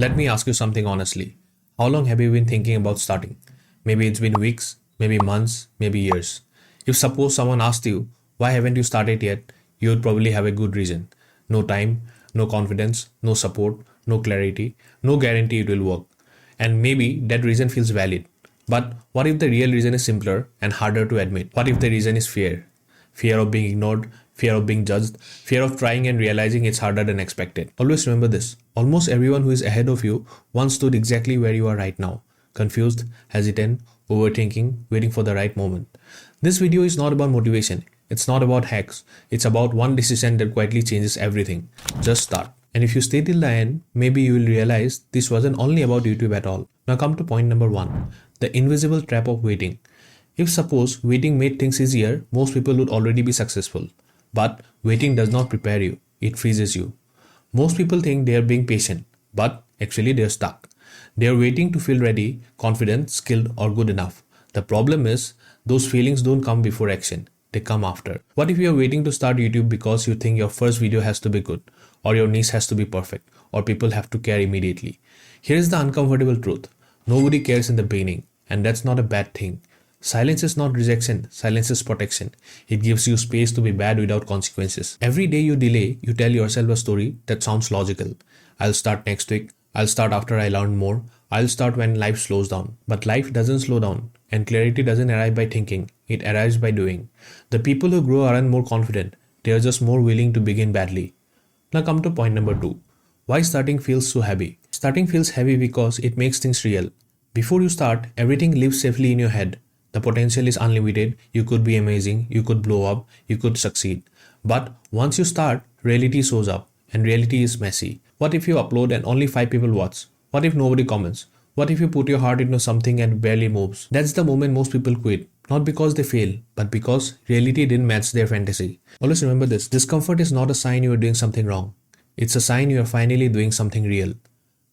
Let me ask you something honestly. How long have you been thinking about starting? Maybe it's been weeks, maybe months, maybe years. If suppose someone asked you, why haven't you started yet? You would probably have a good reason. No time, no confidence, no support, no clarity, no guarantee it will work. And maybe that reason feels valid. But what if the real reason is simpler and harder to admit? What if the reason is fear? Fear of being ignored, fear of being judged, fear of trying and realizing it's harder than expected. Always remember this. Almost everyone who is ahead of you once stood exactly where you are right now. Confused, hesitant, overthinking, waiting for the right moment. This video is not about motivation. It's not about hacks. It's about one decision that quietly changes everything. Just start. And if you stay till the end, maybe you will realize this wasn't only about YouTube at all. Now come to point number 1. The invisible trap of waiting. If suppose waiting made things easier, most people would already be successful. But waiting does not prepare you, it freezes you. Most people think they are being patient, but actually they are stuck. They are waiting to feel ready, confident, skilled, or good enough. The problem is, those feelings don't come before action, they come after. What if you are waiting to start YouTube because you think your first video has to be good, or your niche has to be perfect, or people have to care immediately? Here is the uncomfortable truth. Nobody cares in the beginning, and that's not a bad thing. Silence is not rejection, silence is protection. It gives you space to be bad without consequences. Every day you delay, you tell yourself a story that sounds logical. I'll start next week, I'll start after I learn more, I'll start when life slows down. But life doesn't slow down, and clarity doesn't arrive by thinking, it arrives by doing. The people who grow aren't more confident, they are just more willing to begin badly. Now come to point number 2. Why starting feels so heavy? Starting feels heavy because it makes things real. Before you start, everything lives safely in your head. The potential is unlimited, you could be amazing, you could blow up, you could succeed. But once you start, reality shows up, and reality is messy. What if you upload and only 5 people watch? What if nobody comments? What if you put your heart into something and barely moves? That's the moment most people quit. Not because they fail, but because reality didn't match their fantasy. Always remember this. Discomfort is not a sign you are doing something wrong. It's a sign you are finally doing something real.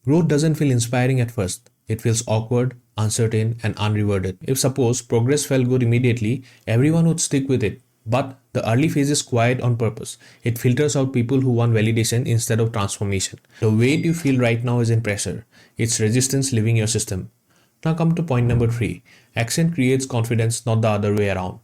Growth doesn't feel inspiring at first. It feels awkward, uncertain, and unrewarded. If suppose progress felt good immediately, everyone would stick with it. But the early phase is quiet on purpose. It filters out people who want validation instead of transformation. The weight you feel right now isn't pressure. It's resistance leaving your system. Now come to point number 3. Action creates confidence, not the other way around.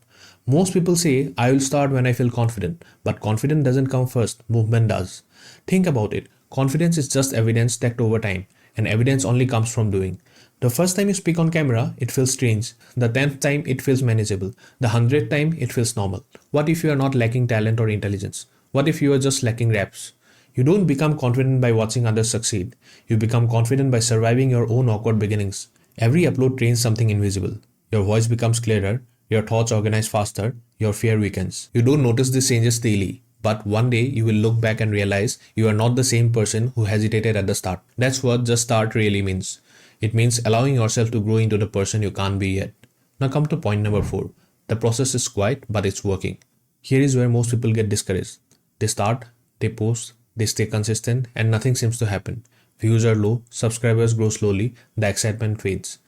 Most people say, I will start when I feel confident. But confidence doesn't come first, movement does. Think about it. Confidence is just evidence stacked over time. And evidence only comes from doing. The first time you speak on camera, it feels strange. The 10th time, it feels manageable. The 100th time, it feels normal. What if you are not lacking talent or intelligence? What if you are just lacking reps? You don't become confident by watching others succeed. You become confident by surviving your own awkward beginnings. Every upload trains something invisible. Your voice becomes clearer, your thoughts organize faster, your fear weakens. You don't notice these changes daily. But one day you will look back and realize you are not the same person who hesitated at the start. That's what just start really means. It means allowing yourself to grow into the person you can't be yet. Now come to point number 4. The process is quiet, but it's working. Here is where most people get discouraged. They start, they post, they stay consistent, and nothing seems to happen. Views are low, subscribers grow slowly, the excitement fades.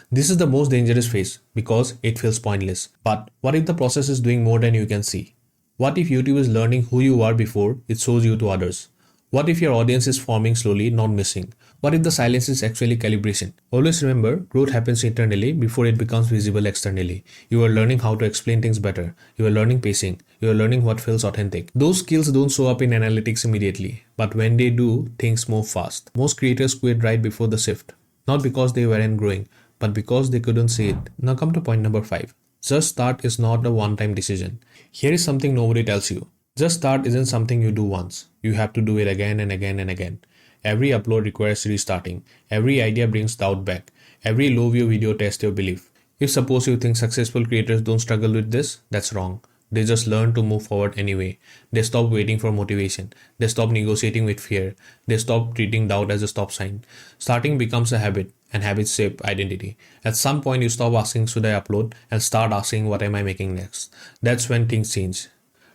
This is the most dangerous phase because it feels pointless. But what if the process is doing more than you can see? What if YouTube is learning who you are before it shows you to others? What if your audience is forming slowly, not missing? What if the silence is actually calibration? Always remember, growth happens internally before it becomes visible externally. You are learning how to explain things better. You are learning pacing. You are learning what feels authentic. Those skills don't show up in analytics immediately, but when they do, things move fast. Most creators quit right before the shift. Not because they weren't growing, but because they couldn't see it. Now come to point number 5. Just start is not a one-time decision. Here is something nobody tells you. Just start isn't something you do once. You have to do it again and again and again. Every upload requires restarting. Every idea brings doubt back. Every low view video tests your belief. If suppose you think successful creators don't struggle with this, that's wrong. They just learn to move forward anyway. They stop waiting for motivation. They stop negotiating with fear. They stop treating doubt as a stop sign. Starting becomes a habit, and habits shape identity. At some point you stop asking should I upload and start asking what am I making next. That's when things change.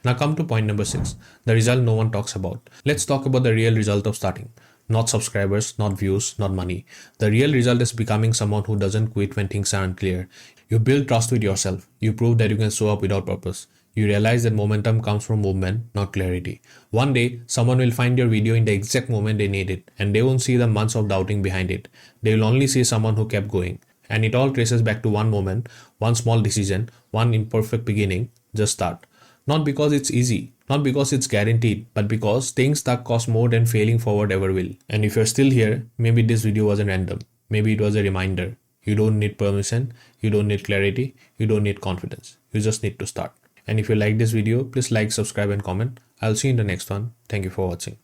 Now come to point number 6, the result no one talks about. Let's talk about the real result of starting. Not subscribers, not views, not money. The real result is becoming someone who doesn't quit when things are unclear. You build trust with yourself. You prove that you can show up without purpose. You realize that momentum comes from movement, not clarity. One day, someone will find your video in the exact moment they need it, and they won't see the months of doubting behind it. They will only see someone who kept going. And it all traces back to one moment, one small decision, one imperfect beginning. Just start. Not because it's easy, not because it's guaranteed, but because staying stuck costs more than failing forward ever will. And if you're still here, maybe this video wasn't random. Maybe it was a reminder. You don't need permission, you don't need clarity, you don't need confidence. You just need to start. And if you like this video, please like, subscribe, and comment. I'll see you in the next one. Thank you for watching.